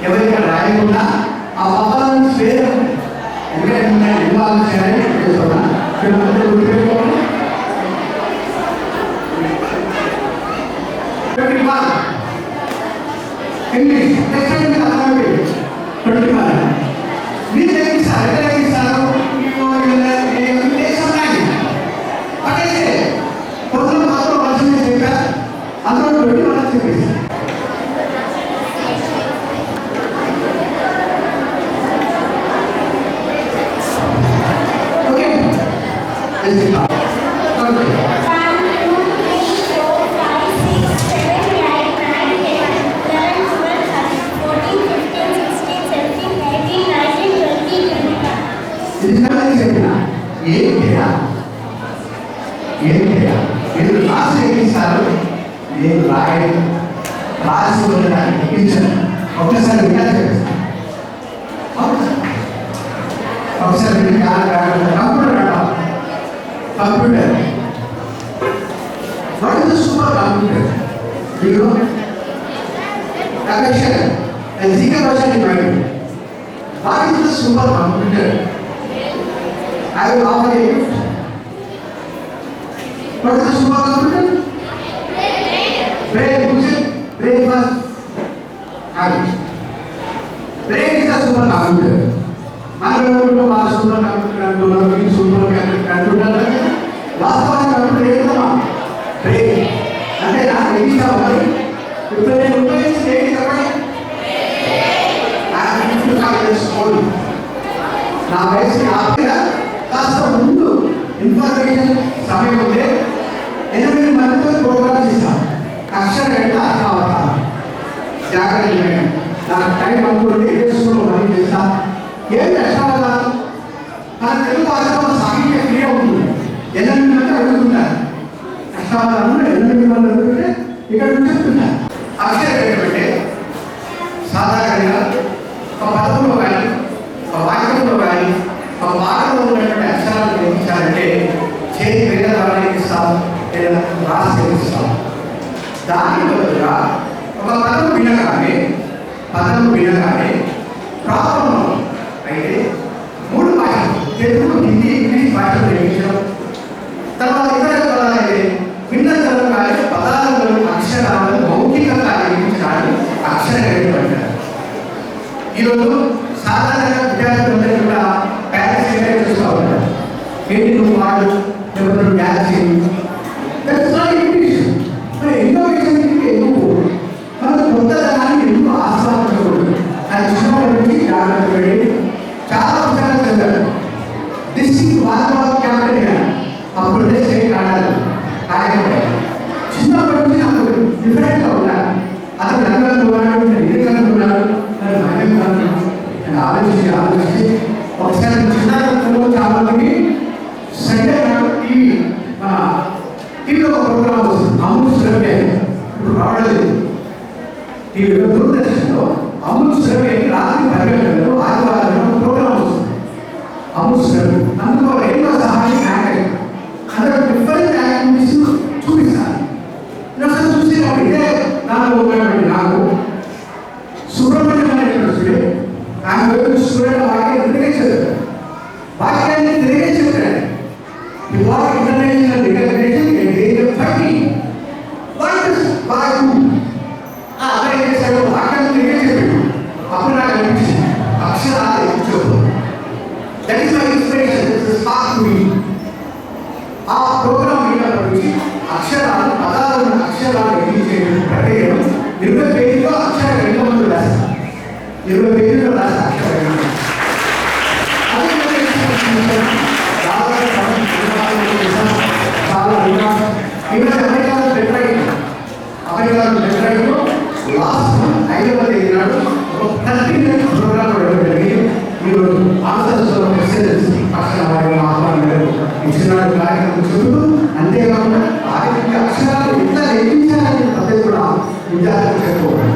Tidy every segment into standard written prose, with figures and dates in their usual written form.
ఎవరైనా రాయకుండా ఆ పదాలను పేరు ఎందుకంటే ఇన్వాల్వ్ చేయాలని చెప్తున్నా ఇంగ్లీష్ మీరు తగ్గిస్తారు ఎక్కడ తగ్గిస్తారు అక్కడైతే పొద్దున మాత్రం వర్షం చెప్పారు అందులో పెట్టి మనం చెప్పేసి మీరు రాసి ఎక్కిస్తారు నేను రాయడం రాసి ఉండడానికి ఎక్కించాను ఒకసారి వినాలి చేస్తాను ఒకసారి కంప్యూటర్ అంటాం computer what is the super computer you question and seek a question in mind. What is the super computer? I will offer a gift. What is the super computer? Brain. Who said brain first? Brain is the super computer. I don't know what super computer and super computer. వాస్తవానికి computer ఏంటమ్మా brain అంటే నాకు ఎన్ని కావాలి ఇప్పుడు నేను ఉపయోగించి ఏంటి చెప్పండి నా వయసు ఆపిగా కాస్త ముందు ఇన్ఫర్మేషన్ సమయం ఉంటే 8 మందితో ప్రోగ్రామ్ చేశాను అక్షరం ఎంత అర్థం జాగ్రత్త నాకు టైం అనుకుంటే ఏ స్కూల్లో పని చేస్తా ఏంటి అక్షరాలు మన తెలుగు భాషలో సాహిత్య క్రియ ఉంటుంది 8 మంది అడుగుతున్నారు అక్షరాలను 8 మంది అడుగుతుంటే ఇక్కడ చెప్తున్నారు అక్షరం ఏంటంటే సాధారణంగా ఒక పదంలో కానీ ఒక వాక్యంలో కానీ ఒక మాటలో ఉన్నటువంటి అక్షరాలు గ్రహించాలంటే చేతి వేల ద్వారా ఇస్తాం లేదా రాసి ఇస్తాం దాని బదులుగా ఒక పదం వినగానే ప్రాబ్లం అయితే 3 భాషలు తెలుగు హిందీ ఇంగ్లీష్ భాషలు గ్రహించడం తర్వాత ఇతర పదాలు విన్న తర్వాత పదాలను అక్షరాలను మౌఖికంగా గ్రహించడానికి అక్షర గణితం అంటారు. ఈరోజు సాధారణంగా విద్యార్థులందరూ కూడా పేరెంట్స్ ఏదైనా చూస్తూ ఉంటారు ఏంటి నువ్వు వాడు ఎవరు డ్యాన్స్ ఇంగ్లీష్ ఎన్నో విషయానికి నువ్వు మన కొత్తదనాన్ని ఎందుకు ఆస్వాదించకూడదు అది చిన్నప్పటి నుంచి జాగ్రత్త పడి చాలా పుస్తకాలు చదివారు డిస్ట్రిక్ట్ వాతావరణ క్యాంపెయిన్ అప్పుడు స్టేట్ ఆడాలి కార్యక్రమం చిన్నప్పటి నుంచి నాకు డిఫరెంట్గా ఉన్నాను అతను రంగాలు ఉన్నాడు ఎన్ని రంగులు ఉన్నాడు నేను ఆలోచించి ఒకసారి చిన్న చాలామందికి సండే టీవీలో ఒక ప్రోగ్రామ్ వస్తుంది అమూల్ సురభి ఇప్పుడు రావడలేదు టీవీలో దూరదర్శన్లో అమూల్ సురభి రాత్రి 10 గంటలకు ఆదివారం ప్రోగ్రామ్ వస్తుంది అమూల్ సురభి అందులో ఎన్నో సహాయం యాక్టింగ్ అందులో డిఫరెంట్ యాక్టివిటీస్ చూపిస్తారు అసలు చూసినప్పుడు ఇదే నాకు ఉపయోగపడింది నాకు సుబ్రహ్మణ్యం అనేటువంటి స్టూడెంట్ ఆయన స్టూడెంట్ వాక్యాన్ని తిరిగే చెప్తాడు ఇవాళ ఇంటర్నేషనల్ రికగ్నిషన్ వాక్యాన్ని తిరిగే చెప్పాడు అప్పుడు నాకు అనిపించింది అక్షరాలు చెప్పు దట్ ఈస్ మై ఇన్స్పిరేషన్ ఆ ప్రోగ్రామ్ నుంచి అక్షరాలు అక్షరాలు ఎన్ని చేయడం ప్రక్రియను 20 పేజీలో అక్షర గణితంలో రాశారు 20 పేజీలో రాసి అక్షర గణితం ఈరోజు అమెరికాలో డెట్రాయిట్లో లాస్ట్ 5వ తేదీ నాడు ఒక 30 మినిట్స్ ప్రోగ్రామ్ జరిగింది. మీరు ఆన్సర్స్ క్వశ్చన్స్ వారి ఆహ్వానం ఇచ్చినాడు కార్యక్రమం చెబుతూ, అంతేకాకుండా వారికి అక్షరాలు ఎంత లెక్కించాలని పద్ధతి కూడా విద్యార్థులు చెప్పుకోవాలి.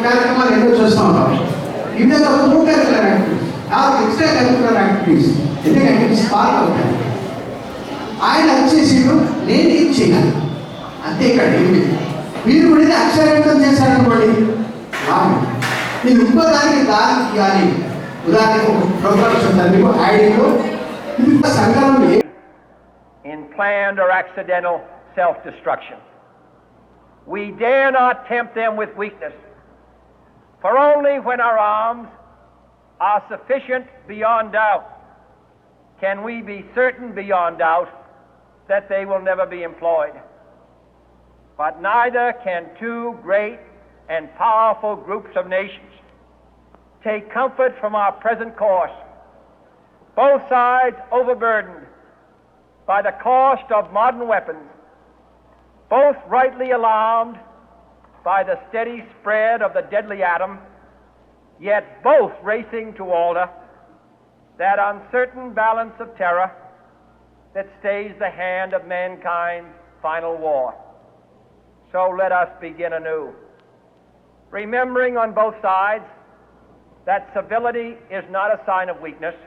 కార్యక్రమాలు ఎన్నో చూస్తూ ఉంటాం. ఇవి ఒక co curricular activities, extra curricular activities, ఎందుకంటే యాక్టివిటీస్ పార్ట్ అవుతాయి. ఆయన వచ్చేసి నేను ఏం చేయాలి అంతే. ఇక్కడ ఏమి మీరు కూడా అక్షరాంతం చేశారనుకోండి, నేను ఇంకో దానికి దారి తీయాలి. ఉదాహరణకు ఒక ప్రోగ్రామ్స్ ఉంటారు మీకు ఐడిలో సంకలనం in planned or accidental self-destruction. We dare not tempt them with weakness, for only when our arms are sufficient beyond doubt can we be certain beyond doubt that they will never be employed. But neither can two great and powerful groups of nations take comfort from our present course, both sides overburdened by the cost of modern weapons, both rightly alarmed by the steady spread of the deadly atom, yet both racing to alter that uncertain balance of terror that stays the hand of mankind's final war. So let us begin anew, remembering on both sides that civility is not a sign of weakness,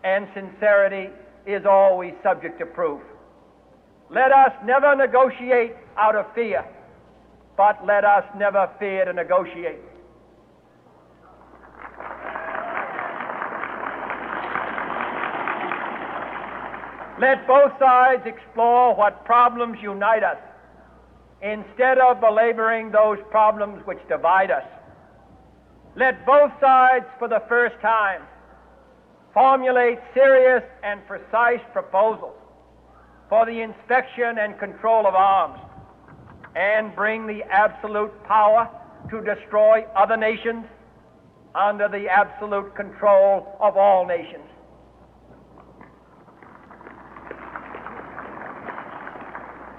and sincerity is always subject to proof. Let us never negotiate out of fear, but let us never fear to negotiate. Let both sides explore what problems unite us, instead of belaboring those problems which divide us. Let both sides, for the first time, formulate serious and precise proposals for the inspection and control of arms, and bring the absolute power to destroy other nations under the absolute control of all nations.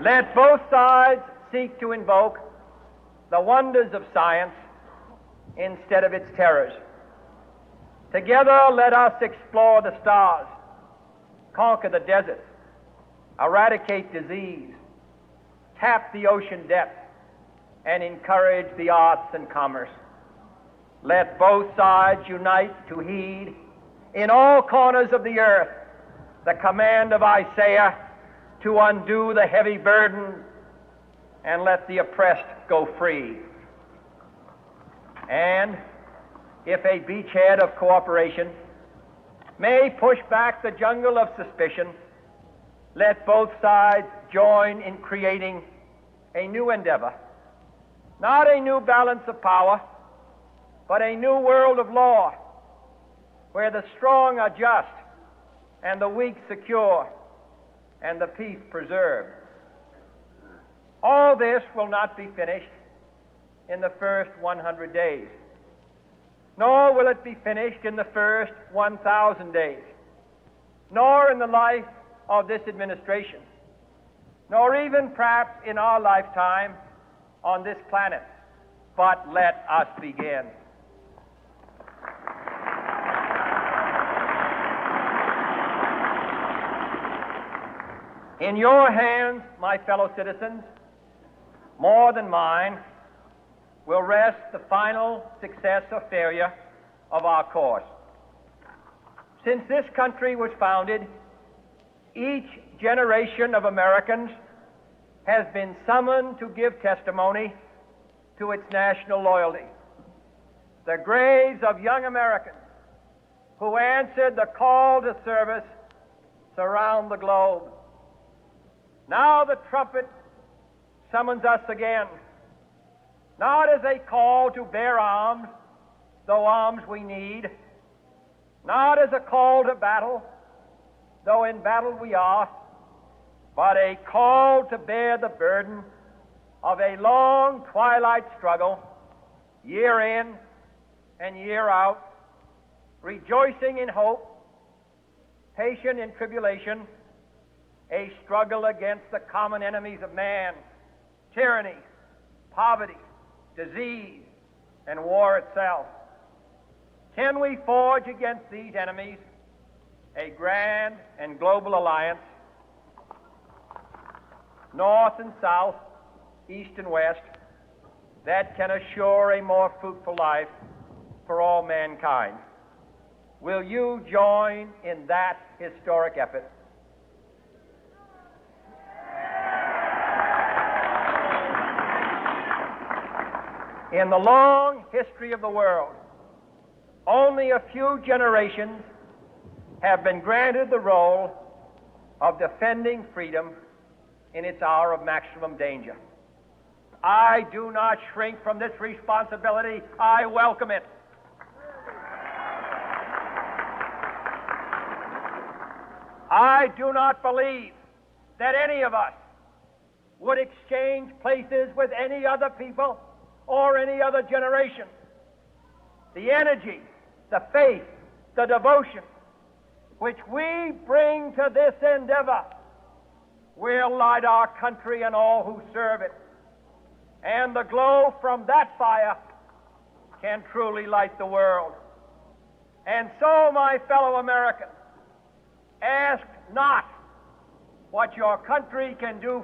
Let both sides seek to invoke the wonders of science instead of its terrors. Together, let us explore the stars, conquer the deserts, eradicate disease, tap the ocean depths, and encourage the arts and commerce. Let both sides unite to heed in all corners of the earth the command of Isaiah to undo the heavy burden and let the oppressed go free. And if a beachhead of cooperation may push back the jungle of suspicion, let both sides join in creating a new endeavor, not a new balance of power, but a new world of law, where the strong are just and the weak secure and the peace preserved. All this will not be finished in the first 100 days, nor will it be finished in the first 1,000 days, nor in the life of this administration, nor even perhaps in our lifetime on this planet. But let us begin. In your hands, my fellow citizens, more than mine, will rest the final success or failure of our course. Since this country was founded, each generation of Americans has been summoned to give testimony to its national loyalty. The graves of young Americans who answered the call to service surround the globe. Now the trumpet summons us again, not as a call to bear arms, though arms we need, not as a call to battle, though in battle we are, but a call to bear the burden of a long twilight struggle, year in and year out, rejoicing in hope, patient in tribulation, a struggle against the common enemies of man, tyranny, poverty, disease, and war itself. Can we forge against these enemies a grand and global alliance, north and south, east and west, that can assure a more fruitful life for all mankind? Will you join in that historic effort? In the long history of the world, only a few generations have been granted the role of defending freedom in its hour of maximum danger. I do not shrink from this responsibility. I welcome it. I do not believe that any of us would exchange places with any other people or any other generation. The energy, the faith, the devotion which we bring to this endeavor will light our country and all who serve it. And the glow from that fire can truly light the world. And so, my fellow Americans, ask not what your country can do